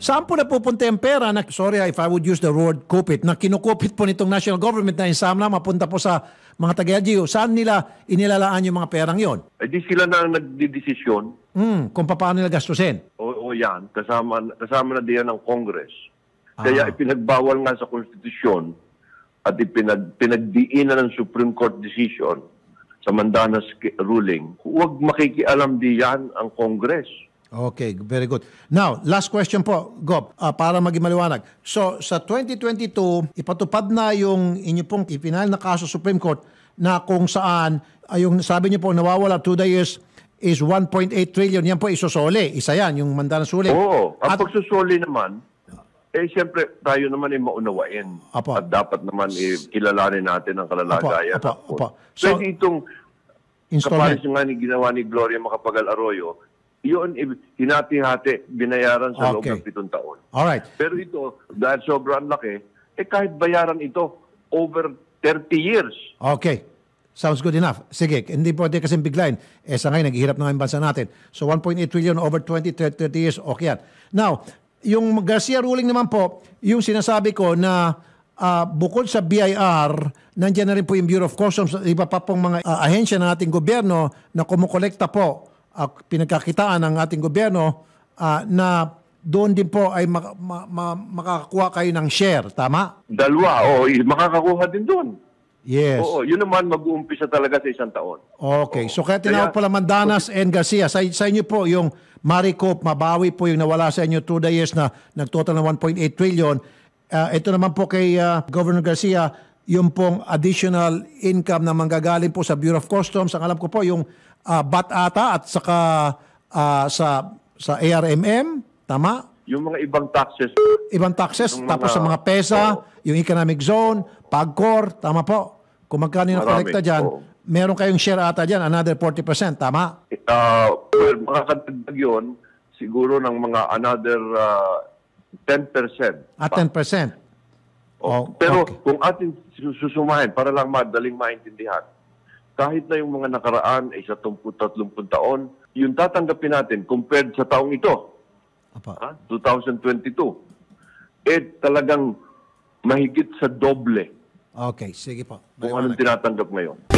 Saan po napupunta yung pera na, sorry if I would use the word kupit, na kinukupit po nitong national government na insama mapunta po sa mga taga-LGU? Saan nila inilalaan yung mga perang yon? Di sila na ang nagdidesisyon. Kung paano nila gastusin. O yan, kasama na diyan ng Congress. Kaya ipinagbawal nga sa konstitusyon at pinagdiinan ng Supreme Court decision sa Mandanas ruling. Huwag makikialam diyan ang Congress. Okay, very good. Now, last question po, Gob, para maging maliwanag. So, sa 2022, ipatupad na yung inyo pong ipinal na kaso Supreme Court na kung saan, yung sabi niyo po, nawawala 2 years is 1.8 trillion. Yan po isusoli. Isa yan, yung Mandanas ruling. Oo. Ang pagsusoli naman, siyempre, tayo naman ay maunawain. Apo. At dapat naman kilalanin natin ang kalalagayan. Apo. So, itong installment kapalis nga ni ginawa ni Gloria Macapagal Arroyo, yun, hinati-hati, binayaran sa loob ng 7 taon. Alright. Pero ito, dahil sobrang laki, kahit bayaran ito, over 30 years. Okay. Sounds good enough. Sige, hindi pwede kasing biglayin. Sa ngayon, naghihirap na nga yung bansa natin. So 1.8 trillion over 20, 30 years, okay yan. Now, yung Garcia ruling naman po, yung sinasabi ko na bukod sa BIR, nandiyan na rin po yung Bureau of Customs, iba pa pong mga ahensya ng ating gobyerno na kumukolekta po pinagkakitaan ng ating gobyerno na doon din po ay makakakuha kayo ng share. Tama? Dalawa, makakakuha din doon. Yes. Oo, yun naman mag-uumpisa talaga sa 1 taon. Okay. So kaya tinawag pala Mandanas and Garcia. Sa inyo po yung Maricop, mabawi po yung nawala sa inyo 2 years na nagtotal ng 1.8 trillion. Ito naman po kay Governor Garcia, yung pong additional income na manggagaling po sa Bureau of Customs. Ang alam ko po yung BAT ata at saka sa ARMM. Tama? Yung mga ibang taxes. Ibang taxes, tapos sa mga PESA, yung economic zone, PAGCOR, tama po. Kung magkano yung kolekta dyan, meron kayong share ata dyan, another 40%, tama? Well, makakadagdag yun, siguro ng mga another 10%. 10%? Pero okay. kung ating susumahin, para lang madaling maintindihan, kahit na yung mga nakaraan ay sa 30 taon, yung tatanggapin natin compared sa taong ito, 2022, talagang mahigit sa doble. Okay, sige po. Kung anong tinatanggap ngayon.